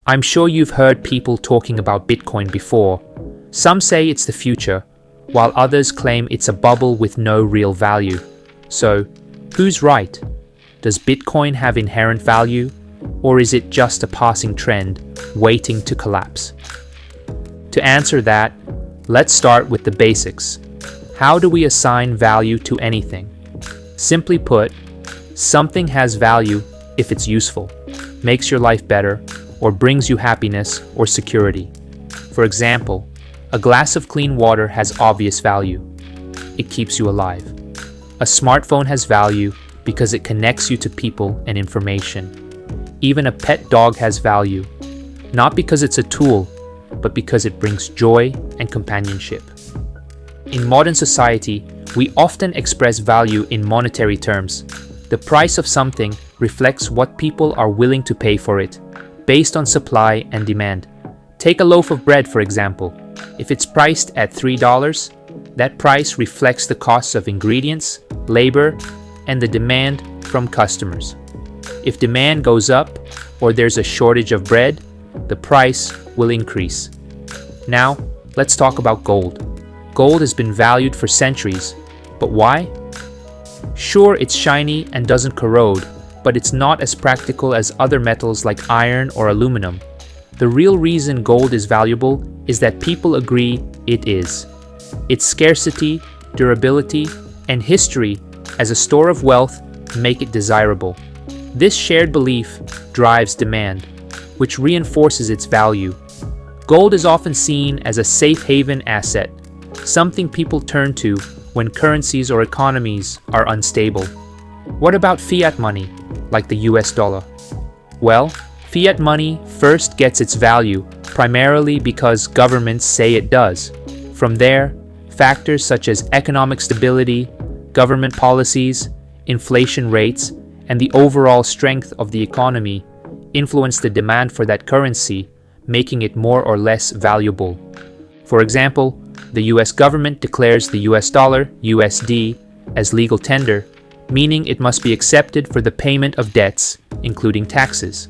I'm sure you've heard people talking about Bitcoin before. Some say it's the future, while others claim it's a bubble with no real value. So, who's right? Does Bitcoin have inherent value, or is it just a passing trend waiting to collapse? To answer that, let's start with the basics. How do we assign value to anything? Simply put, something has value if it's useful, makes your life better, or brings you happiness or security. For example, a glass of clean water has obvious value. It keeps you alive. A smartphone has value because it connects you to people and information. Even a pet dog has value, not because it's a tool, but because it brings joy and companionship. In modern society, we often express value in monetary terms. The price of something reflects what people are willing to pay for it, based on supply and demand. Take a loaf of bread, for example. If it's priced at $3, that price reflects the costs of ingredients, labor, and the demand from customers. If demand goes up, or there's a shortage of bread, the price will increase. Now, let's talk about gold. Gold has been valued for centuries, but why? Sure, it's shiny and doesn't corrode, but it's not as practical as other metals like iron or aluminum. The real reason gold is valuable is that people agree it is. Its scarcity, durability, and history as a store of wealth make it desirable. This shared belief drives demand, which reinforces its value. Gold is often seen as a safe haven asset, something people turn to when currencies or economies are unstable. What about fiat money, like the US dollar? Well, fiat money first gets its value primarily because governments say it does. From there, factors such as economic stability, government policies, inflation rates, and the overall strength of the economy influence the demand for that currency, making it more or less valuable. For example, the US government declares the US dollar, USD, as legal tender, meaning it must be accepted for the payment of debts, including taxes.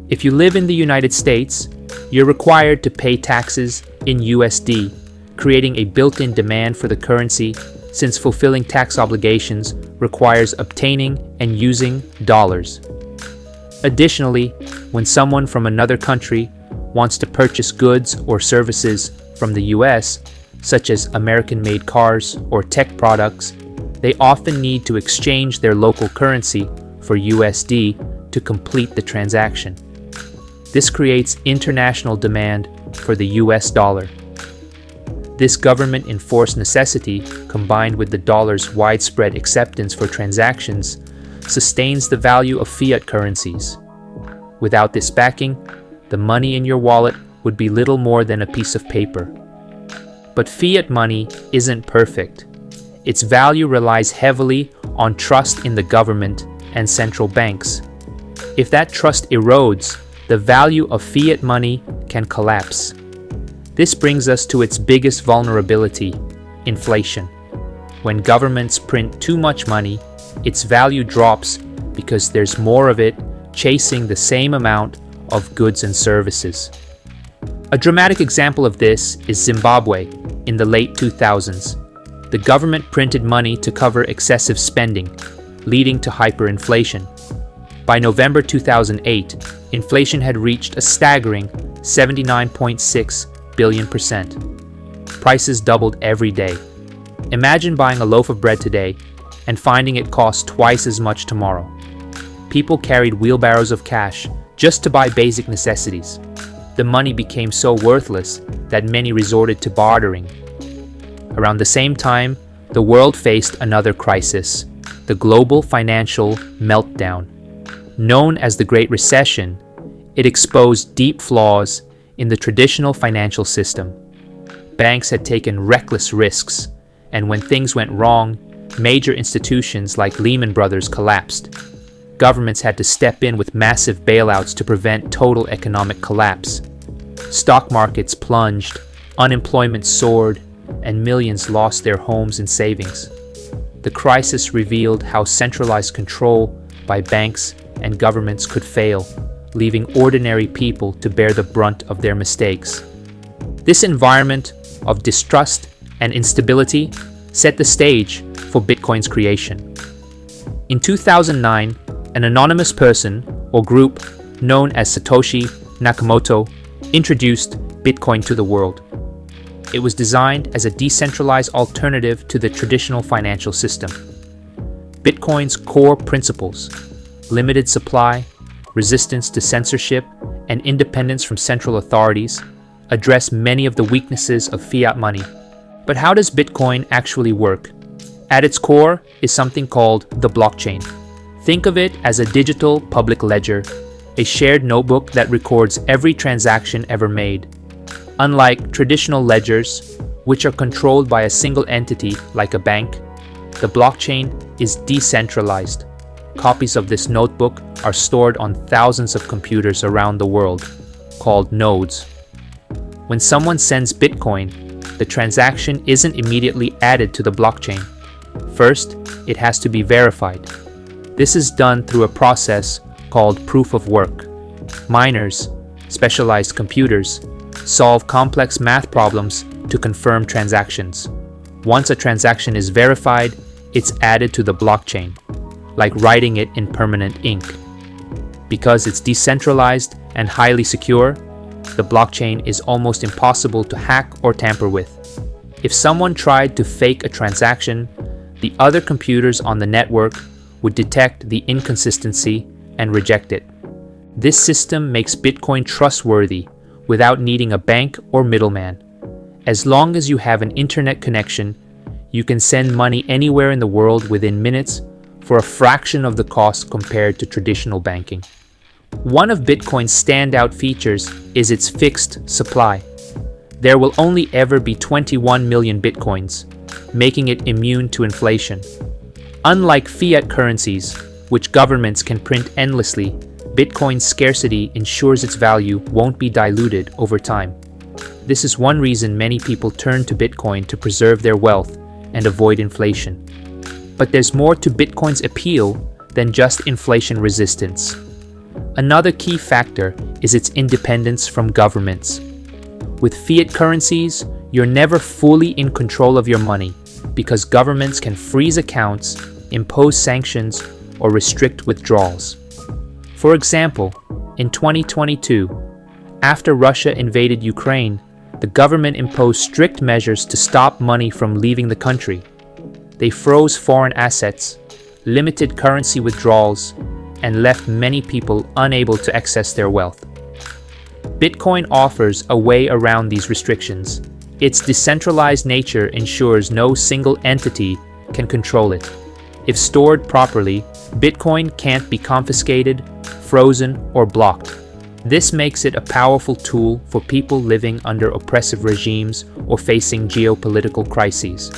If you live in the United States, you're required to pay taxes in USD, creating a built-in demand for the currency since fulfilling tax obligations requires obtaining and using dollars. Additionally, when someone from another country wants to purchase goods or services from the US, such as American-made cars or tech products, they often need to exchange their local currency for USD to complete the transaction. This creates international demand for the US dollar. This government-enforced necessity, combined with the dollar's widespread acceptance for transactions, sustains the value of fiat currencies. Without this backing, the money in your wallet would be little more than a piece of paper. But fiat money isn't perfect. Its value relies heavily on trust in the government and central banks. If that trust erodes, the value of fiat money can collapse. This brings us to its biggest vulnerability, inflation. When governments print too much money, its value drops because there's more of it chasing the same amount of goods and services. A dramatic example of this is Zimbabwe in the late 2000s. The government printed money to cover excessive spending, leading to hyperinflation. By November 2008, inflation had reached a staggering 79.6 billion %. Prices doubled every day. Imagine buying a loaf of bread today and finding it costs twice as much tomorrow. People carried wheelbarrows of cash just to buy basic necessities. The money became so worthless that many resorted to bartering. Around the same time, the world faced another crisis, the global financial meltdown. Known as the Great Recession, it exposed deep flaws in the traditional financial system. Banks had taken reckless risks, and when things went wrong, major institutions like Lehman Brothers collapsed. Governments had to step in with massive bailouts to prevent total economic collapse. Stock markets plunged, unemployment soared, and millions lost their homes and savings. The crisis revealed how centralized control by banks and governments could fail, leaving ordinary people to bear the brunt of their mistakes. This environment of distrust and instability set the stage for Bitcoin's creation. In 2009, an anonymous person or group known as Satoshi Nakamoto introduced Bitcoin to the world. It was designed as a decentralized alternative to the traditional financial system. Bitcoin's core principles, limited supply, resistance to censorship, and independence from central authorities, address many of the weaknesses of fiat money. But how does Bitcoin actually work? At its core is something called the blockchain. Think of it as a digital public ledger, a shared notebook that records every transaction ever made. Unlike traditional ledgers, which are controlled by a single entity like a bank, the blockchain is decentralized. Copies of this notebook are stored on thousands of computers around the world, called nodes. When someone sends Bitcoin, the transaction isn't immediately added to the blockchain. First, it has to be verified. This is done through a process called proof of work. Miners, specialized computers, solve complex math problems to confirm transactions. Once a transaction is verified, it's added to the blockchain, like writing it in permanent ink. Because it's decentralized and highly secure, the blockchain is almost impossible to hack or tamper with. If someone tried to fake a transaction, the other computers on the network would detect the inconsistency and reject it. This system makes Bitcoin trustworthy without needing a bank or middleman. As long as you have an internet connection, you can send money anywhere in the world within minutes for a fraction of the cost compared to traditional banking. One of Bitcoin's standout features is its fixed supply. There will only ever be 21 million Bitcoins, making it immune to inflation. Unlike fiat currencies, which governments can print endlessly, Bitcoin's scarcity ensures its value won't be diluted over time. This is one reason many people turn to Bitcoin to preserve their wealth and avoid inflation. But there's more to Bitcoin's appeal than just inflation resistance. Another key factor is its independence from governments. With fiat currencies, you're never fully in control of your money because governments can freeze accounts, impose sanctions, or restrict withdrawals. For example, in 2022, after Russia invaded Ukraine, the government imposed strict measures to stop money from leaving the country. They froze foreign assets, limited currency withdrawals, and left many people unable to access their wealth. Bitcoin offers a way around these restrictions. Its decentralized nature ensures no single entity can control it. If stored properly, Bitcoin can't be confiscated, frozen, or blocked. This makes it a powerful tool for people living under oppressive regimes or facing geopolitical crises.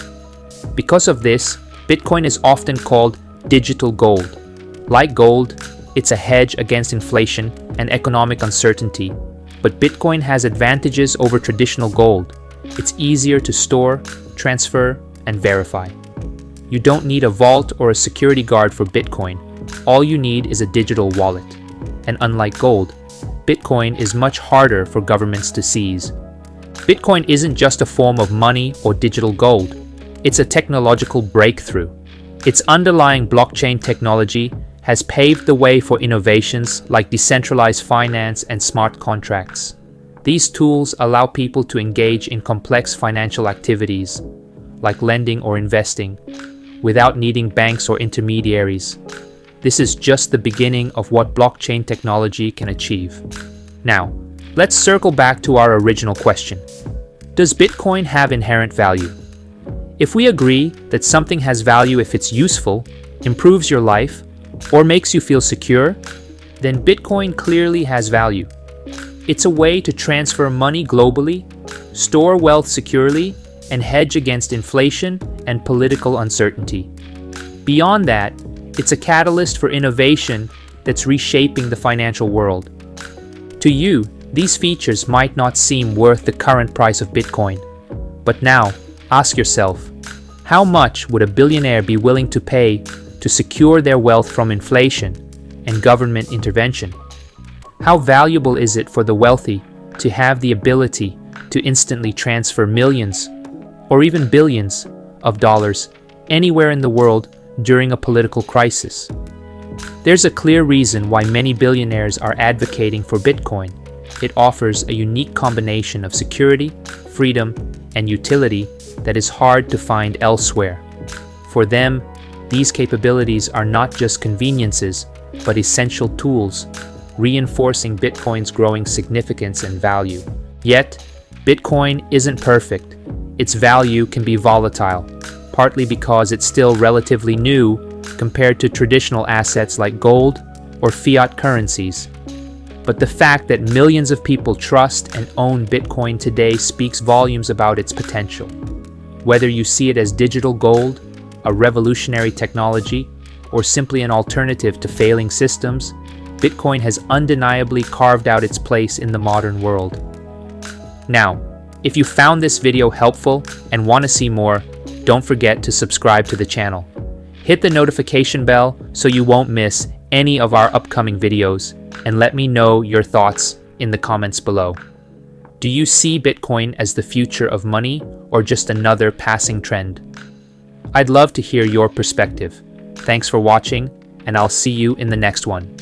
Because of this, Bitcoin is often called digital gold. Like gold, it's a hedge against inflation and economic uncertainty, but Bitcoin has advantages over traditional gold. It's easier to store, transfer, and verify. You don't need a vault or a security guard for Bitcoin. All you need is a digital wallet. And unlike gold, Bitcoin is much harder for governments to seize. Bitcoin isn't just a form of money or digital gold. It's a technological breakthrough. Its underlying blockchain technology has paved the way for innovations like decentralized finance and smart contracts. These tools allow people to engage in complex financial activities, like lending or investing, without needing banks or intermediaries. This is just the beginning of what blockchain technology can achieve. Now, let's circle back to our original question. Does Bitcoin have inherent value? If we agree that something has value if it's useful, improves your life, or makes you feel secure, then Bitcoin clearly has value. It's a way to transfer money globally, store wealth securely, and hedge against inflation and political uncertainty. Beyond that, it's a catalyst for innovation that's reshaping the financial world. To you, these features might not seem worth the current price of Bitcoin. But now, ask yourself, how much would a billionaire be willing to pay to secure their wealth from inflation and government intervention? How valuable is it for the wealthy to have the ability to instantly transfer millions or even billions of dollars anywhere in the world during a political crisis? There's a clear reason why many billionaires are advocating for Bitcoin. It offers a unique combination of security, freedom, and utility that is hard to find elsewhere. For them, these capabilities are not just conveniences, but essential tools, reinforcing Bitcoin's growing significance and value. Yet, Bitcoin isn't perfect. Its value can be volatile, partly because it's still relatively new compared to traditional assets like gold or fiat currencies. But the fact that millions of people trust and own Bitcoin today speaks volumes about its potential. Whether you see it as digital gold, a revolutionary technology, or simply an alternative to failing systems, Bitcoin has undeniably carved out its place in the modern world. Now, if you found this video helpful and want to see more, don't forget to subscribe to the channel. Hit the notification bell so you won't miss any of our upcoming videos, and let me know your thoughts in the comments below. Do you see Bitcoin as the future of money or just another passing trend? I'd love to hear your perspective. Thanks for watching, and I'll see you in the next one.